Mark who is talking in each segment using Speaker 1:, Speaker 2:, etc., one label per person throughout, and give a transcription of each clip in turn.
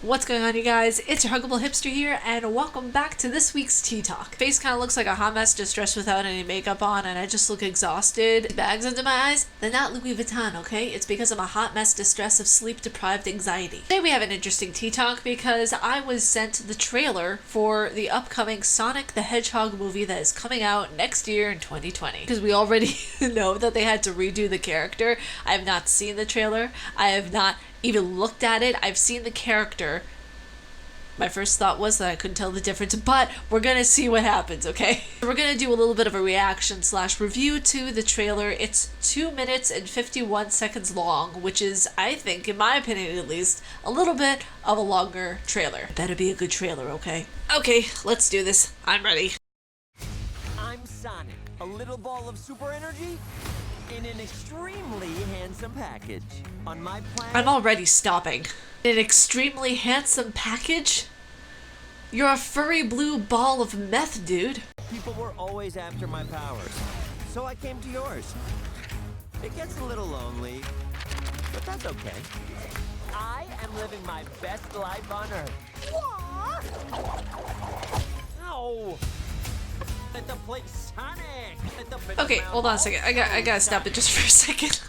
Speaker 1: What's going on, you guys? It's your huggable hipster here, and welcome back to this week's Tea Talk. Face kind of looks like a hot mess, just dressed without any makeup on, and I just look exhausted. Bags under my eyes? They're not Louis Vuitton, okay? It's because I'm a hot mess distress of sleep-deprived anxiety. Today we have an interesting Tea Talk because I was sent the trailer for the upcoming Sonic the Hedgehog movie that is coming out next year in 2020. Because we already know that they had to redo the character. I have not seen the trailer. I have not even looked at it. I've seen the character. My first thought was that I couldn't tell the difference, but we're gonna see what happens, okay? We're gonna do a little bit of a reaction / review to the trailer. It's 2 minutes and 51 seconds long, which is, I think, in my opinion at least, a little bit of a longer trailer. Better be a good trailer, okay? Okay, let's do this. I'm ready.
Speaker 2: I'm Sonic, a little ball of super energy in an extremely handsome package. On my planet,
Speaker 1: I'm already stopping. An extremely handsome package? You're a furry blue ball of meth, dude.
Speaker 2: people were always after my powers, so I came to yours. It gets a little lonely, but that's okay. I am living my best life on Earth. Ow! Let the play Sonic! Let the
Speaker 1: Okay, hold on a second. I gotta stop it just for a second.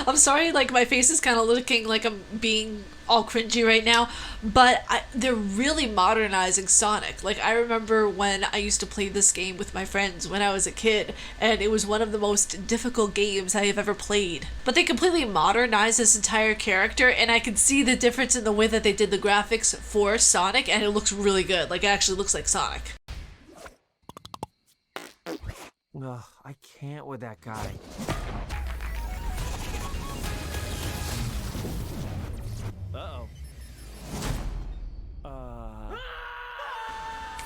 Speaker 1: I'm sorry, like, my face is kind of looking like I'm being all cringy right now, but they're really modernizing Sonic. Like, I remember when I used to play this game with my friends when I was a kid, and it was one of the most difficult games I have ever played. But they completely modernized this entire character, and I can see the difference in the way that they did the graphics for Sonic, and it looks really good. Like, it actually looks like Sonic.
Speaker 2: Ugh, I can't with that guy. Uh-oh.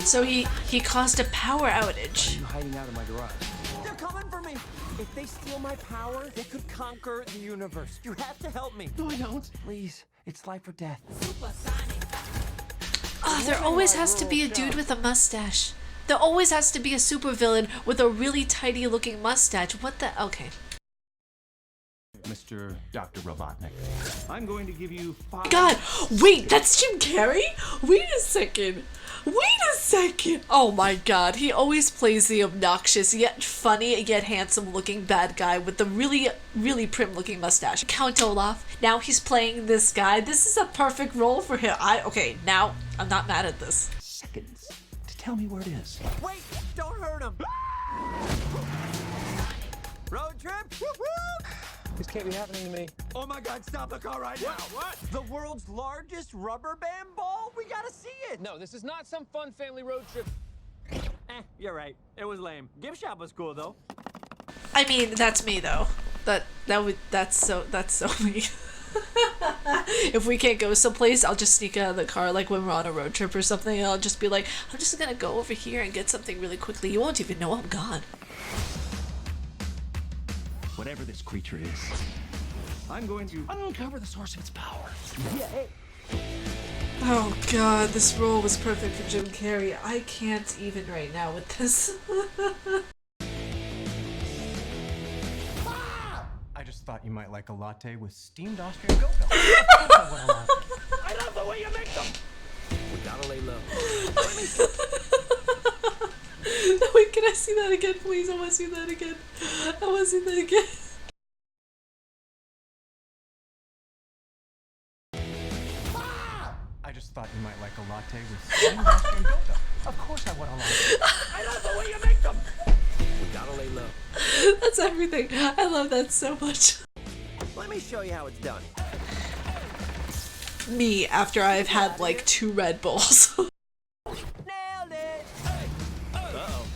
Speaker 1: So he caused a power outage.
Speaker 3: You hiding out in my garage?
Speaker 2: They're coming for me! If they steal my power, they could conquer the universe. You have to help me.
Speaker 3: No, I don't. Please, it's life or death.
Speaker 1: There always has to be a dude with a mustache. There always has to be a supervillain with a really tidy looking mustache. What the? Okay.
Speaker 3: Mr. Dr. Robotnik, I'm going to give you 5...
Speaker 1: God, wait, that's Jim Carrey? Wait a second. Oh my god, he always plays the obnoxious, yet funny, yet handsome looking bad guy with the really, really prim looking mustache. Count Olaf, now he's playing this guy. This is a perfect role for him. Okay, now I'm not mad at this.
Speaker 3: Seconds to tell me where it is.
Speaker 2: Wait! Don't hurt him! Road trip? Woo-hoo!
Speaker 3: This can't be happening to me.
Speaker 2: Oh my god, stop the car right now! What? The world's largest rubber band ball? We gotta see it!
Speaker 4: No, this is not some fun family road trip.
Speaker 2: You're right. It was lame. Gift shop was cool though.
Speaker 1: I mean, that's me though. That's so me. If we can't go someplace, I'll just sneak out of the car, like when we're on a road trip or something, and I'll just be like, I'm just gonna go over here and get something really quickly. You won't even know I'm gone.
Speaker 3: Whatever this creature is, I'm going to uncover the source of its power.
Speaker 2: Yeah, hey.
Speaker 1: Oh god, this role was perfect for Jim Carrey. I can't even right now with this.
Speaker 3: I just thought you might like a latte with steamed Austrian goat milk. I love the way you make them.
Speaker 2: We gotta lay low.
Speaker 1: Wait, can I see that again, please? I want to see that again.
Speaker 3: I just thought you might like a latte with steamed Austrian goat milk. Of course I want a latte. I love the way you make them.
Speaker 2: We gotta lay low.
Speaker 1: That's everything. I love that so much.
Speaker 2: Let me show you how it's done.
Speaker 1: Me, after I've had like 2 Red Bulls.
Speaker 2: Nailed it! Uh-oh.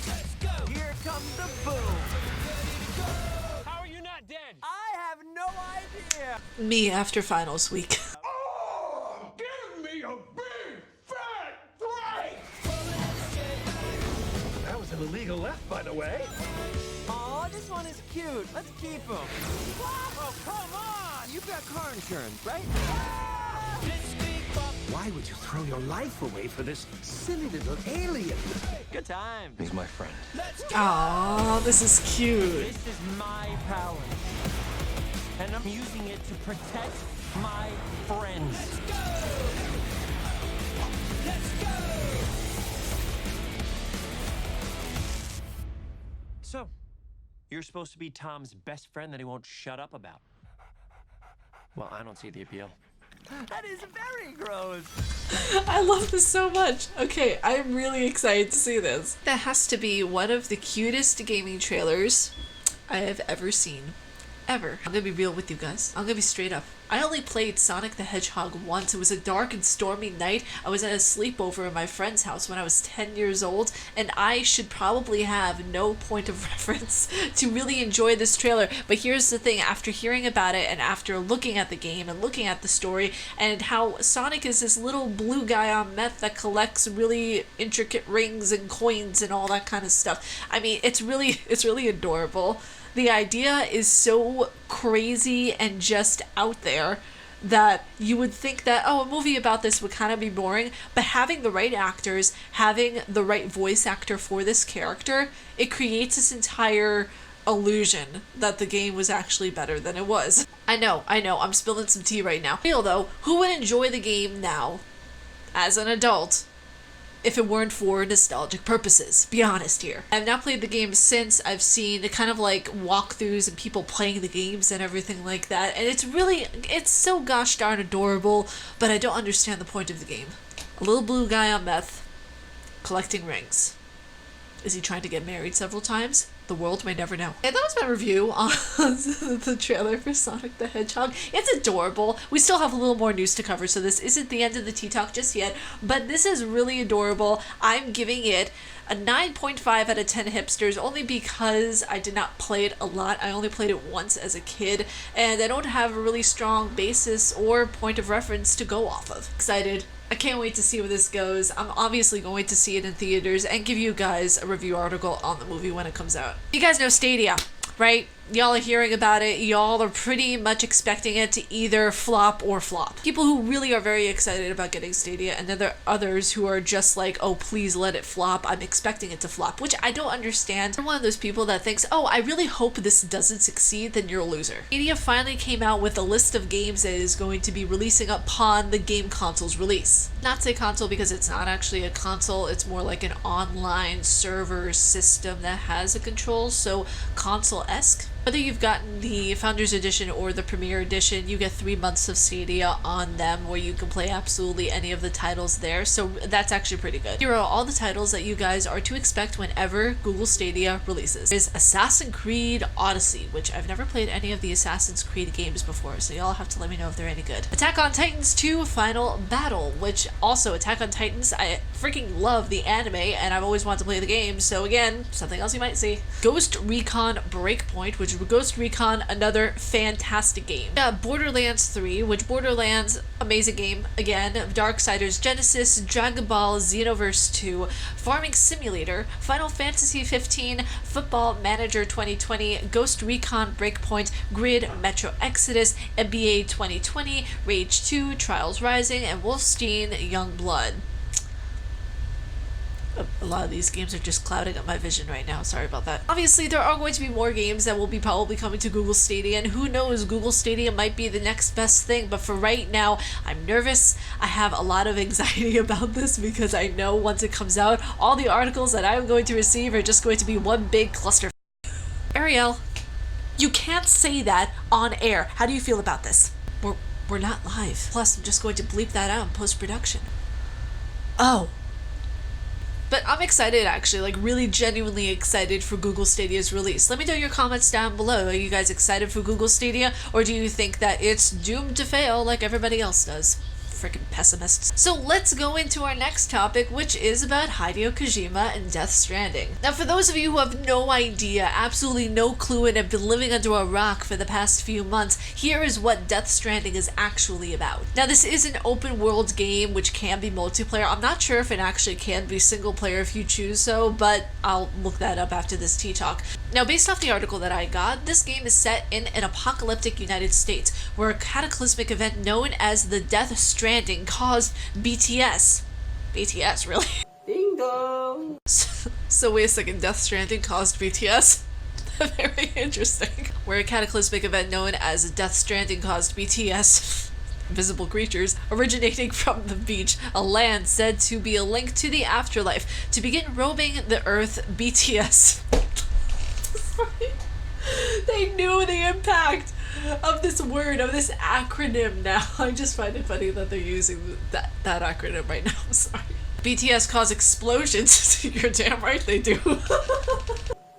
Speaker 2: Let's go! Here comes the boom!
Speaker 4: How are you not dead?
Speaker 2: I have no idea!
Speaker 1: Me, after finals week.
Speaker 3: Oh, give me a big fat break! That was an illegal left, by the way.
Speaker 2: Aw, this one is cute. Let's keep him. Oh, come on! You've got car insurance, right?
Speaker 3: Why would you throw your life away for this silly little alien?
Speaker 2: Good time.
Speaker 3: He's my friend.
Speaker 1: Aww, this is cute.
Speaker 2: This is my power. And I'm using it to protect my friends. So, you're supposed to be Tom's best friend that he won't shut up about. Well, I don't see the appeal. That is very gross.
Speaker 1: I love this so much. Okay, I'm really excited to see this. That has to be one of the cutest gaming trailers I have ever seen. Ever. I'm gonna be real with you guys. I'm gonna be straight up. I only played Sonic the Hedgehog once. It was a dark and stormy night. I was at a sleepover in my friend's house when I was 10 years old, and I should probably have no point of reference to really enjoy this trailer. But here's the thing, after hearing about it and after looking at the game and looking at the story and how Sonic is this little blue guy on meth that collects really intricate rings and coins and all that kind of stuff. I mean, it's really adorable. The idea is so crazy and just out there that you would think that, oh, a movie about this would kind of be boring, but having the right actors, having the right voice actor for this character, it creates this entire illusion that the game was actually better than it was. I know, I'm spilling some tea right now. Real though, who would enjoy the game now, as an adult, if it weren't for nostalgic purposes? Be honest here. I've not played the game since. I've seen kind of like walkthroughs and people playing the games and everything like that, and it's so gosh darn adorable, but I don't understand the point of the game. A little blue guy on meth, collecting rings. Is he trying to get married several times? The world may never know. And that was my review on the trailer for Sonic the Hedgehog. It's adorable. We still have a little more news to cover, so this isn't the end of the tea talk just yet, but this is really adorable. I'm giving it a 9.5 out of 10 hipsters, only because I did not play it a lot. I only played it once as a kid, and I don't have a really strong basis or point of reference to go off of. Excited. I can't wait to see where this goes. I'm obviously going to see it in theaters and give you guys a review article on the movie when it comes out. You guys know Stadia, right? Y'all are hearing about it. Y'all are pretty much expecting it to either flop or flop. People who really are very excited about getting Stadia, and then there are others who are just like, oh, please let it flop. I'm expecting it to flop, which I don't understand. I'm one of those people that thinks, oh, I really hope this doesn't succeed, then you're a loser. Stadia finally came out with a list of games that is going to be releasing upon the game console's release. Not say console because it's not actually a console. It's more like an online server system that has a control, so console-esque. Whether you've gotten the Founders Edition or the Premier Edition, you get 3 months of Stadia on them where you can play absolutely any of the titles there, so that's actually pretty good. Here are all the titles that you guys are to expect whenever Google Stadia releases. There's Assassin's Creed Odyssey, which I've never played any of the Assassin's Creed games before, so y'all have to let me know if they're any good. Attack on Titans 2 Final Battle, which also Attack on Titans, I freaking love the anime and I've always wanted to play the game, so again, something else you might see. Ghost Recon Breakpoint, which Ghost Recon, another fantastic game. Borderlands 3, which Borderlands, amazing game, again. Darksiders Genesis, Dragon Ball Xenoverse 2, Farming Simulator, Final Fantasy 15, Football Manager 2020, Ghost Recon Breakpoint, Grid, Metro Exodus, NBA 2020, Rage 2, Trials Rising, and Wolfenstein Youngblood. A lot of these games are just clouding up my vision right now. Sorry about that. Obviously, there are going to be more games that will be probably coming to Google Stadia, and who knows, Google Stadia might be the next best thing, but for right now, I'm nervous. I have a lot of anxiety about this because I know once it comes out, all the articles that I'm going to receive are just going to be one big cluster. Ariel, you can't say that on air. How do you feel about this? We're not live. Plus, I'm just going to bleep that out in post-production. Oh. But I'm excited, actually, like really genuinely excited for Google Stadia's release. Let me know your comments down below. Are you guys excited for Google Stadia, or do you think that it's doomed to fail like everybody else does? Freaking pessimists. So let's go into our next topic, which is about Hideo Kojima and Death Stranding. Now, for those of you who have no idea, absolutely no clue, and have been living under a rock for the past few months, here is what Death Stranding is actually about. Now, this is an open world game which can be multiplayer. I'm not sure if it actually can be single player if you choose so, but I'll look that up after this tea talk. Now, based off the article that I got, this game is set in an apocalyptic United States where a cataclysmic event known as the Death Stranding caused BTS. BTS, really?
Speaker 5: Ding dong!
Speaker 1: So wait a second, Death Stranding caused BTS? Very interesting. Where a cataclysmic event known as Death Stranding caused BTS. visible creatures originating from the beach, a land said to be a link to the afterlife. To begin roaming the earth, BTS they knew the impact of this word, of this acronym now. I just find it funny that they're using that acronym right now. I'm sorry. BTS cause explosions. You're damn right they do.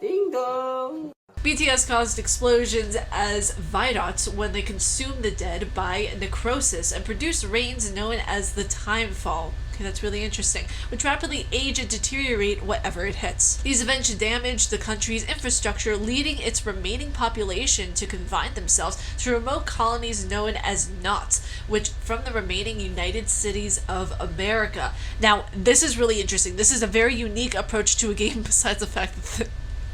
Speaker 5: Ding dong.
Speaker 1: BTS caused explosions as vidots when they consume the dead by necrosis and produce rains known as the time fall. Okay, that's really interesting, which rapidly age and deteriorate whatever it hits. These events damage the country's infrastructure, leading its remaining population to confine themselves to remote colonies known as knots, which from the remaining United Cities of America. Now, this is really interesting. This is a very unique approach to a game besides the fact that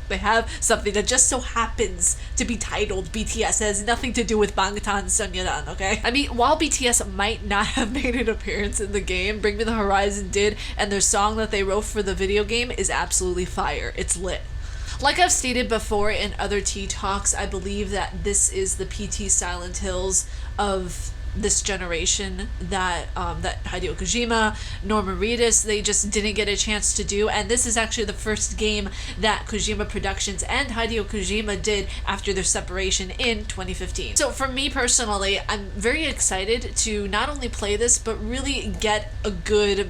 Speaker 1: they have something that just so happens to be titled BTS. It has nothing to do with Bangtan Sonyeon, okay? I mean, while BTS might not have made an appearance in the game, Bring Me the Horizon did, and their song that they wrote for the video game is absolutely fire. It's lit. Like I've stated before in other tea talks, I believe that this is the PT Silent Hills of this generation that Hideo Kojima, Norman Reedus, they just didn't get a chance to do, and this is actually the first game that Kojima Productions and Hideo Kojima did after their separation in 2015. So for me personally, I'm very excited to not only play this, but really get a good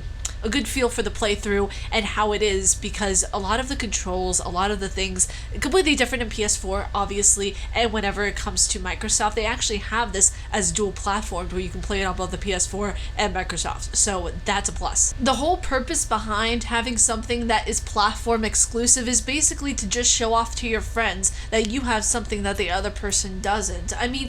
Speaker 1: feel for the playthrough and how it is, because a lot of the controls, a lot of the things, completely different in PS4, obviously, and whenever it comes to Microsoft, they actually have this as dual platformed where you can play it on both the PS4 and Microsoft, so that's a plus. The whole purpose behind having something that is platform exclusive is basically to just show off to your friends that you have something that the other person doesn't. I mean,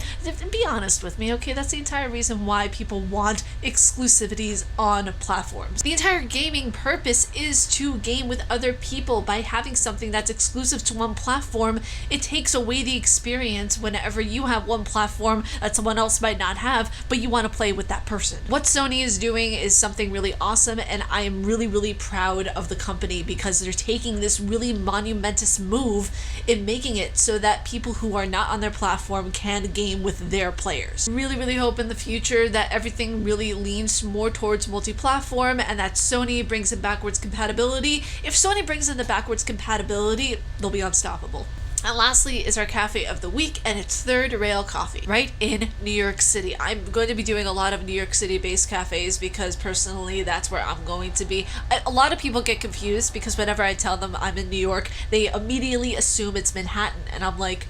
Speaker 1: be honest with me, okay? That's the entire reason why people want exclusivities on platforms. The entire gaming purpose is to game with other people. By having something that's exclusive to one platform, it takes away the experience whenever you have one platform that someone else might not have, but you want to play with that person. What Sony is doing is something really awesome, and I am really, really proud of the company because they're taking this really monumentous move in making it so that people who are not on their platform can game with their players. Really, really hope in the future that everything really leans more towards multi-platform and that Sony brings in backwards compatibility. If Sony brings in the backwards compatibility, they'll be unstoppable. And lastly is our cafe of the week, and it's Third Rail Coffee, right in New York City. I'm going to be doing a lot of New York City-based cafes because personally that's where I'm going to be. A lot of people get confused because whenever I tell them I'm in New York, they immediately assume it's Manhattan, and I'm like,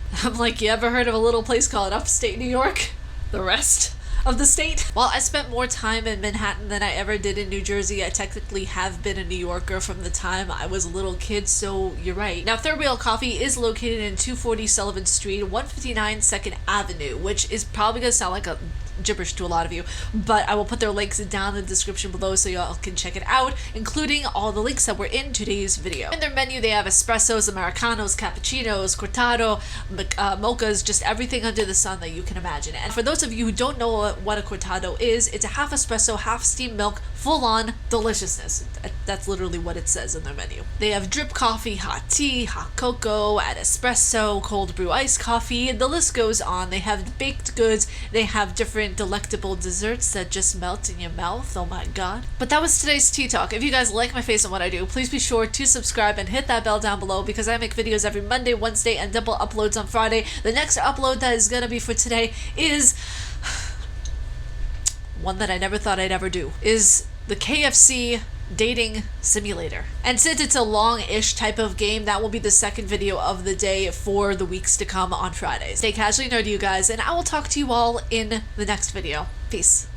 Speaker 1: you ever heard of a little place called Upstate New York? The rest of the state? While I spent more time in Manhattan than I ever did in New Jersey, I technically have been a New Yorker from the time I was a little kid, so you're right. Now, Third Rail Coffee is located in 240 Sullivan Street, 159 2nd Avenue, which is probably going to sound like a gibberish to a lot of you, but I will put their links down in the description below so y'all can check it out, including all the links that were in today's video. In their menu, they have espressos, americanos, cappuccinos, cortado, mochas, just everything under the sun that you can imagine. And for those of you who don't know what a cortado is, it's a half espresso, half steamed milk, full-on deliciousness. That's literally what it says in their menu. They have drip coffee, hot tea, hot cocoa, at espresso, cold brew iced coffee, the list goes on. They have baked goods, they have different delectable desserts that just melt in your mouth. Oh my god. But that was today's tea talk. If you guys like my face and what I do, please be sure to subscribe and hit that bell down below because I make videos every Monday, Wednesday, and double uploads on Friday. The next upload that is gonna be for today is one that I never thought I'd ever do, is the KFC dating simulator. And since it's a long-ish type of game, that will be the second video of the day for the weeks to come on Fridays. Stay casually nerdy, you guys, and I will talk to you all in the next video. Peace.